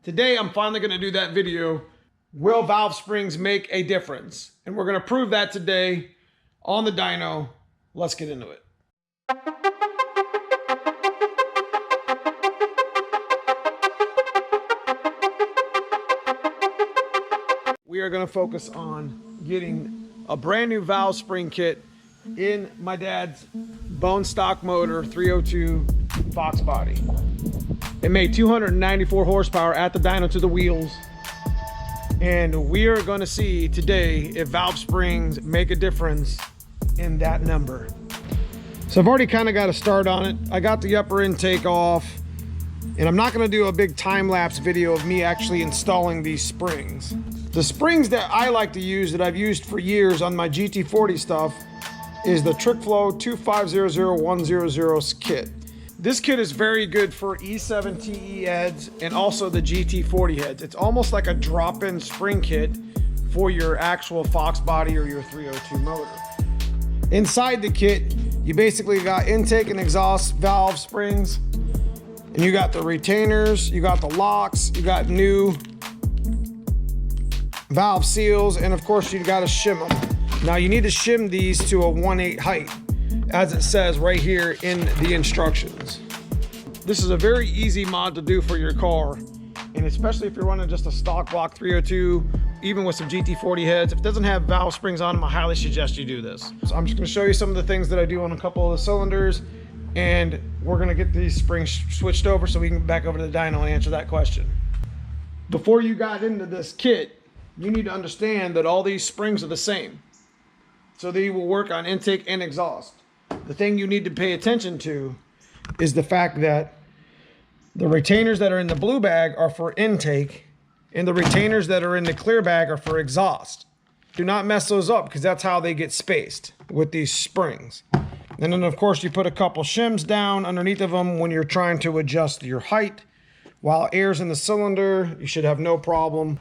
Today, I'm finally gonna do that video. Will valve springs make a difference? And we're gonna prove that today on the dyno. Let's get into it. We are gonna focus on getting a brand new valve spring kit in my dad's bone stock motor 302 Fox body. It made 294 horsepower at the dyno to the wheels. And we are gonna see today if valve springs make a difference in that number. So I've already kind of got a start on it. I got the upper intake off, and I'm not gonna do a big time-lapse video of me actually installing these springs. The springs that I like to use, that I've used for years on my GT40 stuff, is the TRICKFLOW 2500100 kit. This kit is very good for E7TE heads and also the GT40 heads. It's almost like a drop-in spring kit for your actual Fox body or your 302 motor. Inside the kit, you basically got intake and exhaust valve springs, and you got the retainers, you got the locks, you got new valve seals, and of course you got to shim them. Now you need to shim these to a 1/8 height, as it says right here in the instructions. This is a very easy mod to do for your car, and especially if you're running just a stock block 302, even with some GT40 heads. If it doesn't have valve springs on them, I highly suggest you do this. So I'm just gonna show you some of the things that I do on a couple of the cylinders, and we're gonna get these springs switched over so we can get back over to the dyno and answer that question. Before you got into this kit, you need to understand that all these springs are the same. So they will work on intake and exhaust. The thing you need to pay attention to is the fact that the retainers that are in the blue bag are for intake, and the retainers that are in the clear bag are for exhaust. Do not mess those up, because that's how they get spaced with these springs. And then of course you put a couple shims down underneath of them when you're trying to adjust your height. While air's in the cylinder, you should have no problem.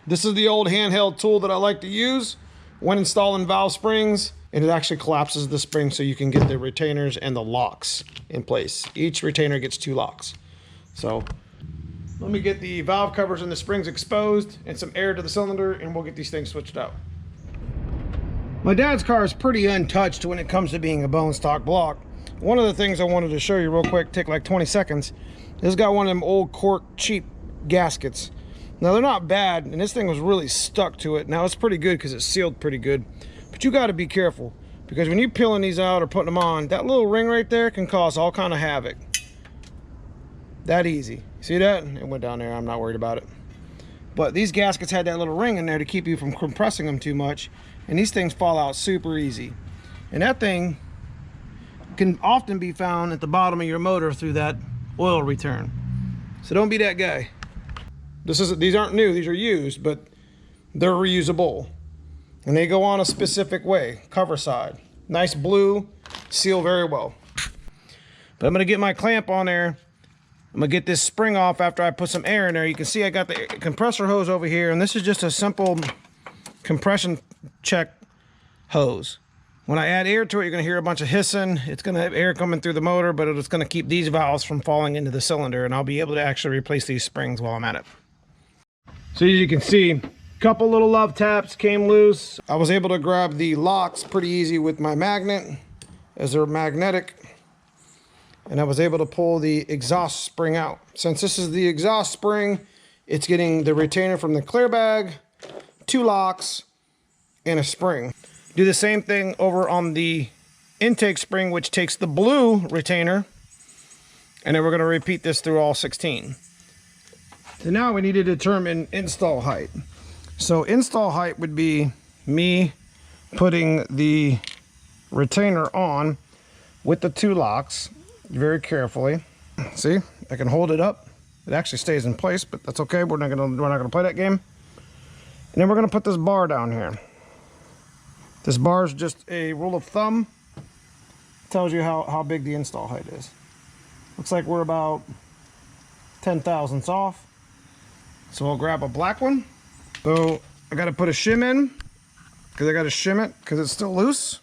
This is the old handheld tool that I like to use when installing valve springs, and it actually collapses the spring so you can get the retainers and the locks in place. Each retainer gets 2 locks. So let me get the valve covers and the springs exposed and some air to the cylinder, and we'll get these things switched out. My dad's car is pretty untouched when it comes to being a bone stock block. One of the things I wanted to show you real quick, take like 20 seconds, this got one of them old cork cheap gaskets. Now they're not bad, and this thing was really stuck to it. Now it's pretty good because it's sealed pretty good, but you got to be careful, because when you're peeling these out or putting them on, that little ring right there can cause all kind of havoc. That easy. See that? It went down there. I'm not worried about it. But these gaskets had that little ring in there to keep you from compressing them too much, and these things fall out super easy. And that thing can often be found at the bottom of your motor through that oil return. So don't be that guy. These aren't new, these are used, but they're reusable. And they go on a specific way, cover side. Nice blue, seal very well. But I'm gonna get my clamp on there. I'm gonna get this spring off after I put some air in there. You can see I got the compressor hose over here, and this is just a simple compression check hose. When I add air to it, you're gonna hear a bunch of hissing. It's gonna have air coming through the motor, but it's gonna keep these valves from falling into the cylinder, and I'll be able to actually replace these springs while I'm at it. So as you can see, a couple little love taps came loose. I was able to grab the locks pretty easy with my magnet, as they're magnetic. And I was able to pull the exhaust spring out. Since this is the exhaust spring, it's getting the retainer from the clear bag, 2 locks, and a spring. Do the same thing over on the intake spring, which takes the blue retainer. And then we're gonna repeat this through all 16. So now we need to determine install height. So install height would be me putting the retainer on with the 2 locks very carefully. See, I can hold it up. It actually stays in place, but that's okay. We're not gonna play that game. And then we're gonna put this bar down here. This bar is just a rule of thumb. It tells you how big the install height is. Looks like we're about 10 thousandths off. So I'll grab a black one. So I got to put a shim in, because I got to shim it because it's still loose.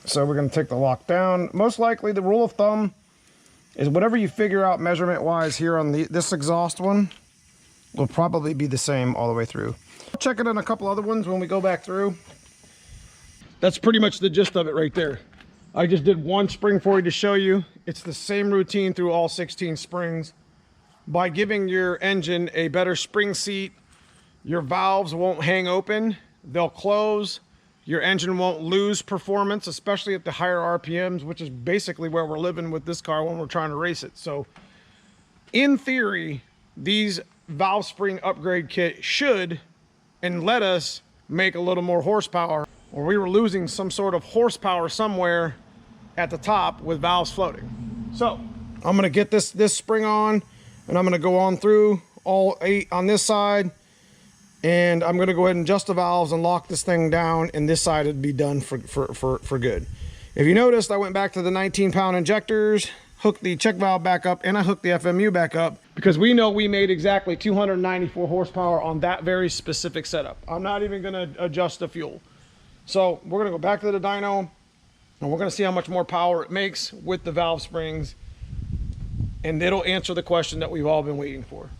So we're going to take the lock down. Most likely, the rule of thumb is whatever you figure out measurement wise here on this exhaust one will probably be the same all the way through. Check it on a couple other ones when we go back through. That's pretty much the gist of it right there. I just did one spring for you to show you. It's the same routine through all 16 springs. By giving your engine a better spring seat, your valves won't hang open, they'll close. Your engine won't lose performance, especially at the higher RPMs, which is basically where we're living with this car when we're trying to race it. So in theory, these valve spring upgrade kit should and let us make a little more horsepower, or we were losing some sort of horsepower somewhere at the top with valves floating. So I'm gonna get this spring on, and I'm gonna go on through all 8 on this side, and I'm gonna go ahead and adjust the valves and lock this thing down, and this side would be done for good. If you noticed, I went back to the 19-pound injectors, hooked the check valve back up, and I hooked the FMU back up, because we know we made exactly 294 horsepower on that very specific setup. I'm not even gonna adjust the fuel. So we're gonna go back to the dyno, and we're gonna see how much more power it makes with the valve springs, and it'll answer the question that we've all been waiting for.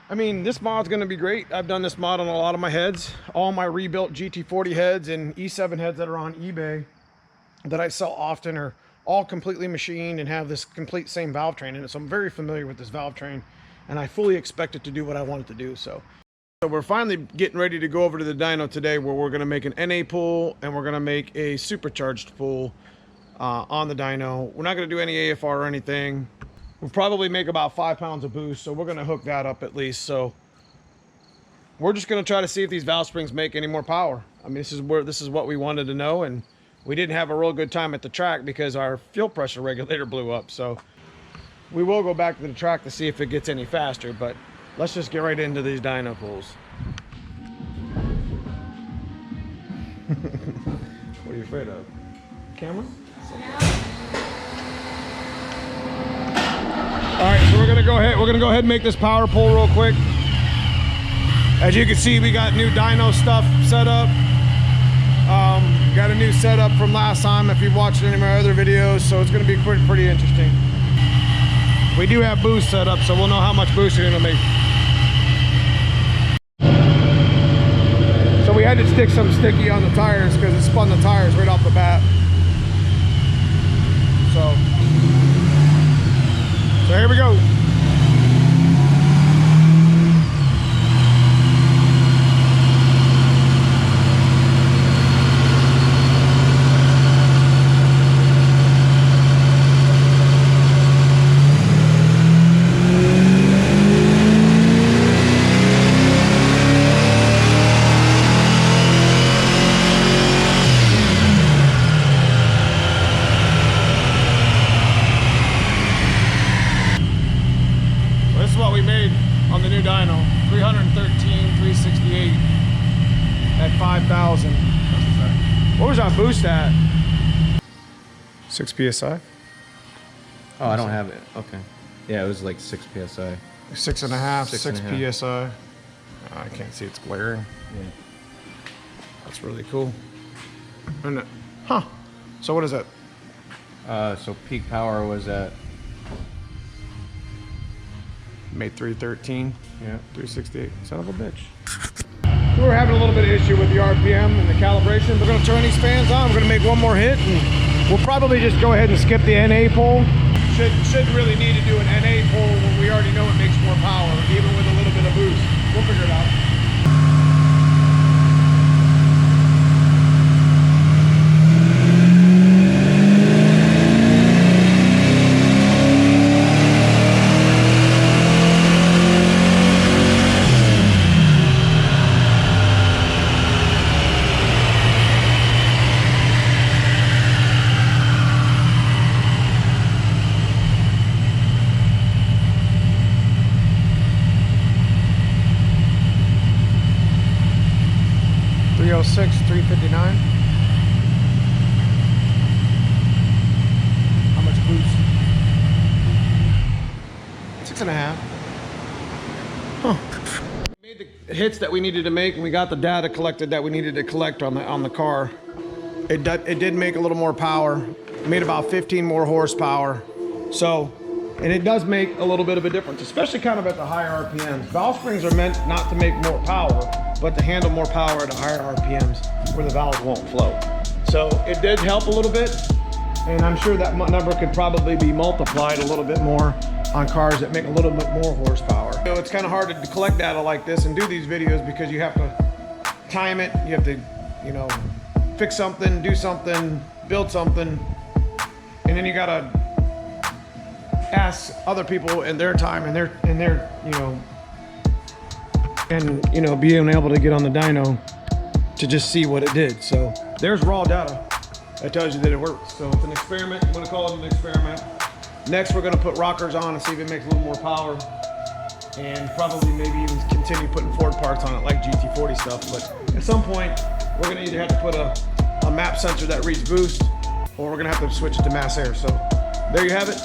I mean, this mod's gonna be great. I've done this mod on a lot of my heads. All my rebuilt GT40 heads and E7 heads that are on eBay that I sell often are all completely machined and have this complete same valve train in it. So I'm very familiar with this valve train, and I fully expect it to do what I want it to do. So we're finally getting ready to go over to the dyno today, where we're gonna make an NA pull and we're gonna make a supercharged pull on the dyno. We're not gonna do any AFR or anything. We'll probably make about 5 pounds of boost, so we're gonna hook that up at least. So we're just gonna try to see if these valve springs make any more power. I mean, this is what we wanted to know, and we didn't have a real good time at the track because our fuel pressure regulator blew up. So we will go back to the track to see if it gets any faster, but let's just get right into these dyno pulls. What are you afraid of? Camera? All right, so we're gonna go ahead and make this power pull real quick. As you can see, we got new dyno stuff set up. Got a new setup from last time if you've watched any of my other videos, so it's gonna be pretty interesting. We do have boost set up, so we'll know how much boost you're gonna make. So we had to stick some sticky on the tires because it spun the tires right off the bat. So here we go. On the new dyno, 313, 368 at 5,000. What was our boost at? 6 PSI? Oh, I don't have it. Okay. Yeah, it was like 6 PSI. 6.5, 6 PSI. Oh, I can't see, it's glaring. Yeah. That's really cool. And, huh. So what is that? So peak power was at... Made 313. Yeah. 368. Son of a bitch. So we're having a little bit of issue with the RPM and the calibration. We're going to turn these fans on. We're going to make one more hit, and we'll probably just go ahead and skip the NA pull. Shouldn't really need to do an NA pull when we already know it makes more power, even with a little bit of boost. We'll figure it out. .306, 359. How much boost? 6.5. Huh. We made the hits that we needed to make, and we got the data collected that we needed to collect on the car. It did make a little more power. It made about 15 more horsepower. So, and it does make a little bit of a difference, especially kind of at the higher RPMs. Valve springs are meant not to make more power, but to handle more power at higher RPMs where the valves won't flow. So it did help a little bit, and I'm sure that number could probably be multiplied a little bit more on cars that make a little bit more horsepower. So it's kind of hard to collect data like this and do these videos because you have to time it, you have to, you know, fix something, do something, build something, and then you gotta ask other people in their time and their you know, being able to get on the dyno to just see what it did. So there's raw data that tells you that it works. So it's an experiment. I'm gonna call it an experiment. Next, we're gonna put rockers on and see if it makes a little more power, and probably maybe even continue putting Ford parts on it like GT40 stuff. But at some point, we're gonna either have to put a map sensor that reads boost, or we're gonna have to switch it to mass air. So there you have it.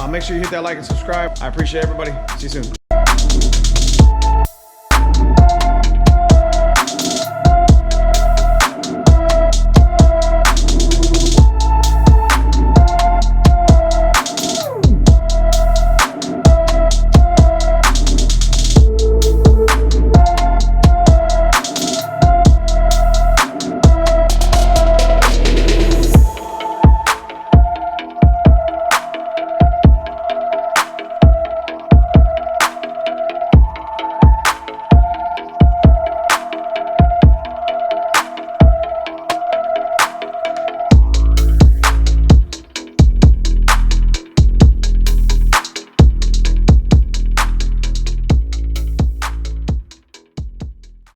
Make sure you hit that like and subscribe. I appreciate everybody. See you soon.